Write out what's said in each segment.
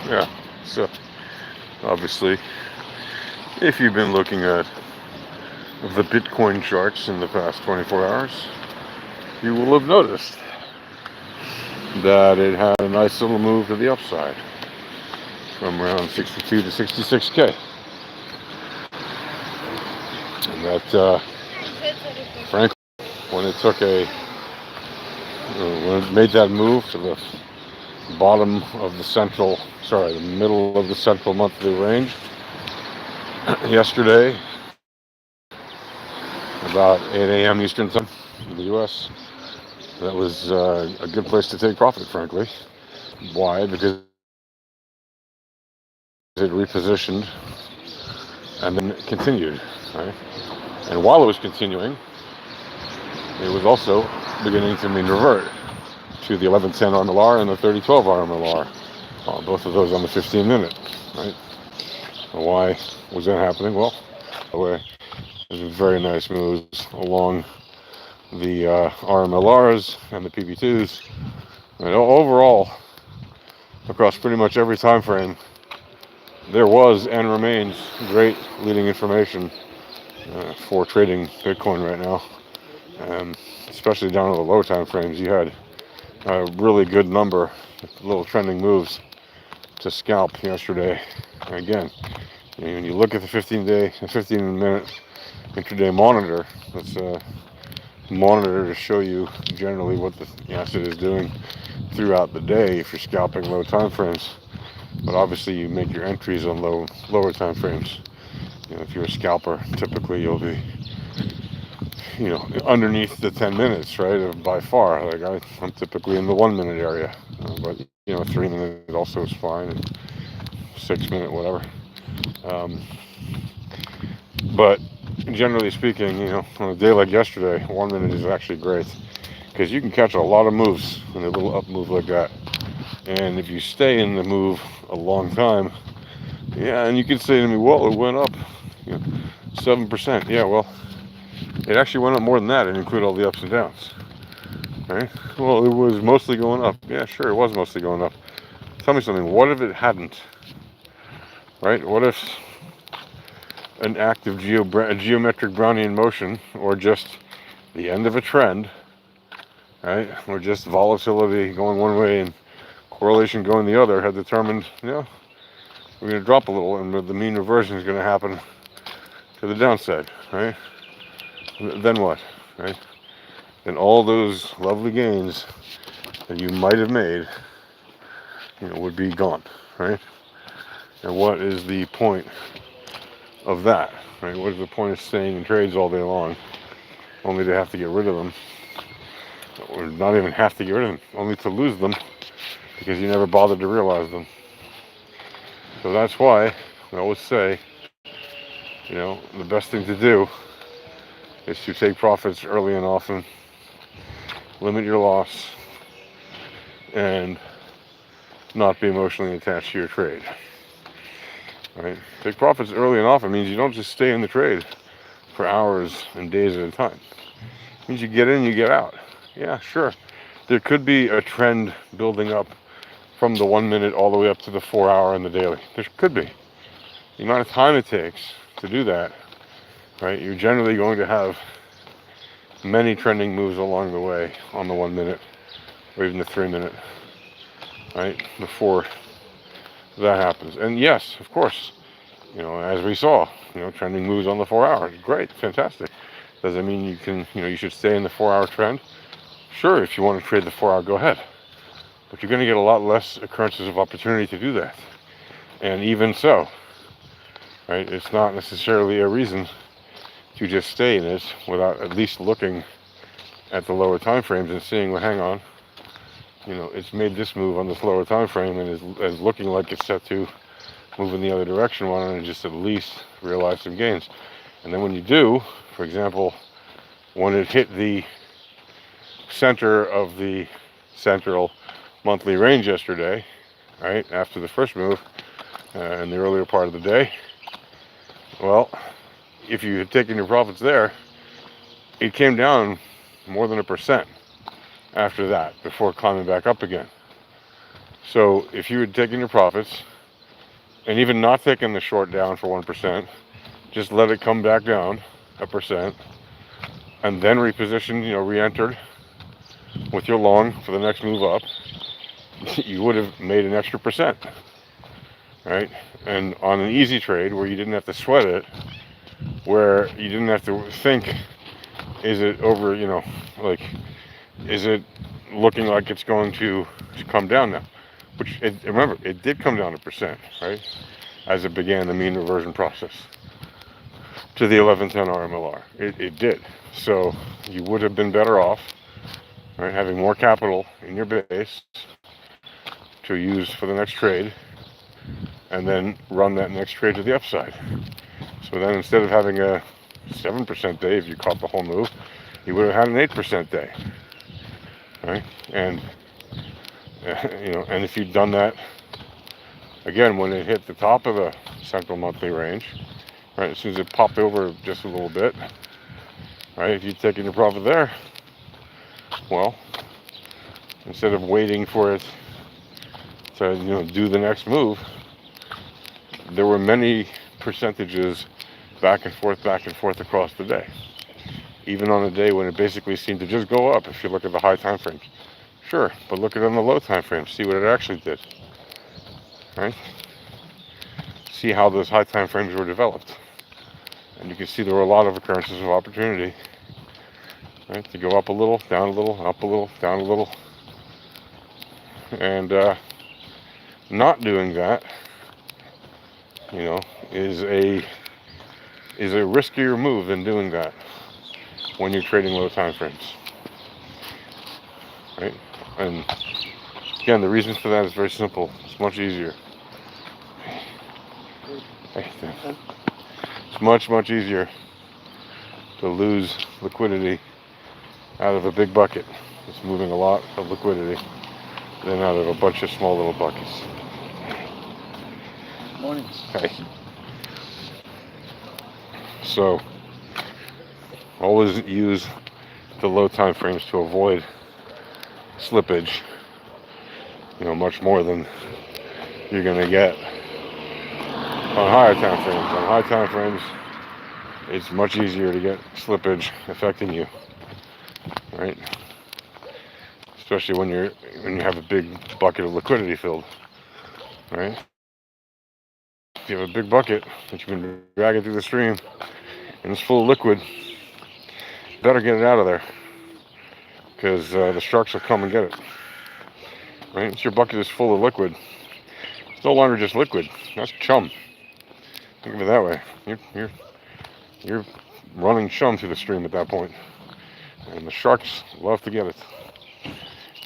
Yeah. So obviously, if you've been looking at the Bitcoin charts in the past 24 hours, you will have noticed that it had a nice little move to the upside from around 62 to 66K. And that, frankly, when it took when it made that move to the bottom of the middle of the central monthly range yesterday, about 8 a.m. Eastern Time in the U.S., that was a good place to take profit, frankly. Why? Because it repositioned and then continued, right? And while it was continuing, it was also beginning to mean revert to the 1110 RMLR and the 3012 RMLR, both of those on the 15 minute, right? Why was that happening? Well, the way there's very nice moves along the RMLRs and the PB2s, and overall across pretty much every time frame, there was and remains great leading information for trading Bitcoin right now, especially down to the low time frames. You had a really good number of little trending moves to scalp yesterday. Again, when you look at the 15-minute intraday monitor, that's a monitor to show you generally what the asset is doing throughout the day if you're scalping low time frames. But obviously you make your entries on lower time frames. If you're a scalper, typically you'll be underneath the 10 minutes, right? By far. Like I'm typically in the 1 minute area, but 3 minute also is fine, and 6 minute, whatever. But generally speaking, on a day like yesterday, 1 minute is actually great because you can catch a lot of moves in a little up move like that. And if you stay in the move a long time, yeah, and you could say to me, well, it went up 7%. Yeah, well, it actually went up more than that and include all the ups and downs. Right? Well, it was mostly going up. Yeah, sure, it was mostly going up. Tell me something. What if it hadn't? Right? What if an act of geometric Brownian motion, or just the end of a trend, right, or just volatility going one way and correlation going the other, had determined, we're going to drop a little, and the mean reversion is going to happen to the downside, right? Then what, right? Then all those lovely gains that you might have made, would be gone, right? And what is the point of that, right? What is the point of staying in trades all day long, only to have to get rid of them, or not even have to get rid of them, only to lose them because you never bothered to realize them? So that's why I always say, the best thing to do is to take profits early and often, limit your loss, and not be emotionally attached to your trade. Right? Take profits early and often means you don't just stay in the trade for hours and days at a time. It means you get in, you get out. Yeah, sure. There could be a trend building up from the 1 minute all the way up to the 4 hour and the daily. There could be. The amount of time it takes to do that, right? You're generally going to have many trending moves along the way on the 1 minute or even the 3 minute, right? Before that happens. And yes, of course, as we saw, trending moves on the 4 hour. Great, fantastic. Does that mean you should stay in the 4 hour trend? Sure, if you want to trade the 4 hour, go ahead. But you're going to get a lot less occurrences of opportunity to do that. And even so, right, it's not necessarily a reason to just stay in it without at least looking at the lower time frames and seeing, well, hang on, it's made this move on this lower time frame and is looking like it's set to move in the other direction. Why don't I just at least realize some gains? And then when you do, for example, when it hit the center of the central monthly range yesterday, right, after the first move in the earlier part of the day, well, if you had taken your profits there, it came down more than 1% after that before climbing back up again. So if you had taken your profits and even not taking the short down for 1%, just let it come back down a percent, and then reposition, re-entered with your long for the next move up, you would have made an extra percent, right? And on an easy trade where you didn't have to sweat it, where you didn't have to think, is it over, like, is it looking like it's going to come down now? Which, remember, it did come down a percent, right? As it began the mean reversion process to the 1110 RMLR. It did. So you would have been better off, right, having more capital in your base to use for the next trade, and then run that next trade to the upside. So then instead of having a 7% day if you caught the whole move, you would have had an 8% day, right? And and if you'd done that again when it hit the top of the central monthly range, right, as soon as it popped over just a little bit, right, if you'd taken your profit there, well, instead of waiting for it to do the next move, there were many percentages back and forth across the day, even on a day when it basically seemed to just go up. If you look at the high time frames, sure, but look at it on the low time frames, see what it actually did, right? See how those high time frames were developed, and you can see there were a lot of occurrences of opportunity, right, to go up a little, down a little, up a little, down a little, and not doing that, is a riskier move than doing that when you're trading low time frames, right? And again, the reason for that is very simple. It's much easier. It's much easier to lose liquidity out of a big bucket that's moving a lot of liquidity than out of a bunch of small little buckets. Morning. Okay. So always use the low time frames to avoid slippage, much more than you're going to get on higher time frames. On high time frames, it's much easier to get slippage affecting you, right? Especially when you have a big bucket of liquidity filled, right? If you have a big bucket that you've been dragging through the stream and it's full of liquid, you better get it out of there, because the sharks will come and get it, right? If your bucket is full of liquid, it's no longer just liquid, that's chum. Think of it that way. You're running chum through the stream at that point, and the sharks love to get it.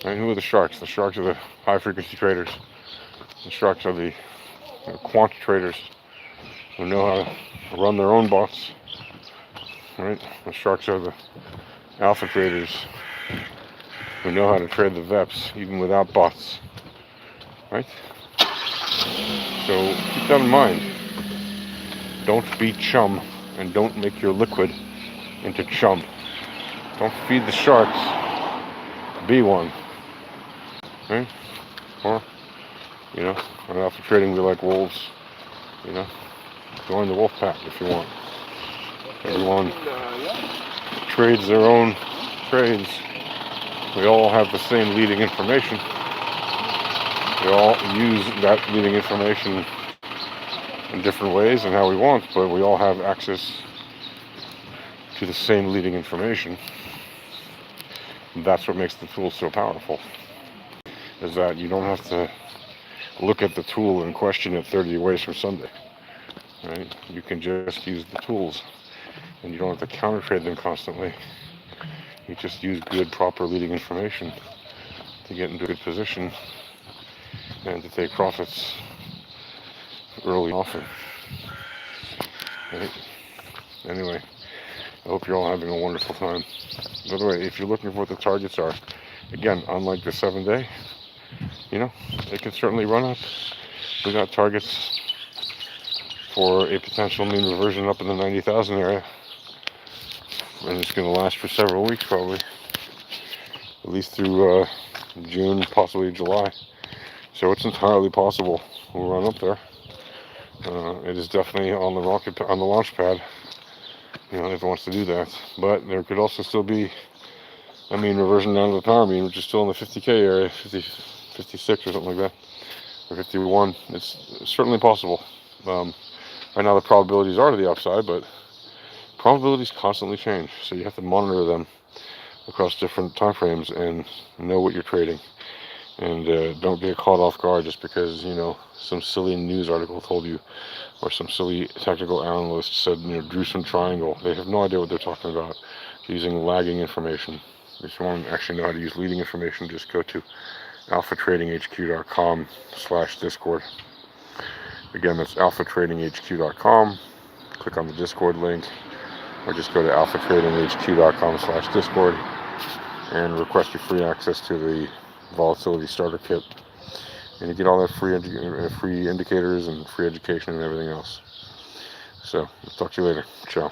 And who are the sharks? The sharks are the high frequency traders. The sharks are the quant traders who know how to run their own bots, right? The sharks are the alpha traders who know how to trade the VEPs even without bots, right? So keep that in mind. Don't be chum, and don't make your liquid into chum. Don't feed the sharks. Be one, right? Or, on alpha trading, we like wolves. Join the wolf pack if you want. Everyone trades their own trades. We all have the same leading information. We all use that leading information in different ways and how we want, but we all have access to the same leading information. And that's what makes the tool so powerful, is that you don't have to look at the tool and question it 30 ways from Sunday, right? You can just use the tools, and you don't have to counter trade them constantly. You just use good, proper leading information to get into a good position and to take profits early often, right? Anyway, I hope you're all having a wonderful time. By the way, if you're looking for what the targets are, again, unlike the 7-day, it can certainly run up. We got targets for a potential mean reversion up in the 90,000 area, and it's going to last for several weeks probably, at least through June, possibly July. So it's entirely possible we'll run up there. It is definitely on the launch pad, if it wants to do that. But there could also still be, reversion down to the power mean, which is still in the 50K area, 50, 56 or something like that, or 51. It's certainly possible. Right now the probabilities are to the upside, but probabilities constantly change, so you have to monitor them across different time frames and know what you're trading. And don't get caught off guard just because, some silly news article told you, or some silly technical analyst said, drew some triangle. They have no idea what they're talking about, using lagging information. If you want to actually know how to use leading information, just go to alphatradinghq.com/discord. Again, that's alphatradinghq.com. Click on the Discord link, or just go to alphatradinghq.com/discord and request your free access to the volatility starter kit, and you get all that free indicators and free education and everything else. So, talk to you later. Ciao.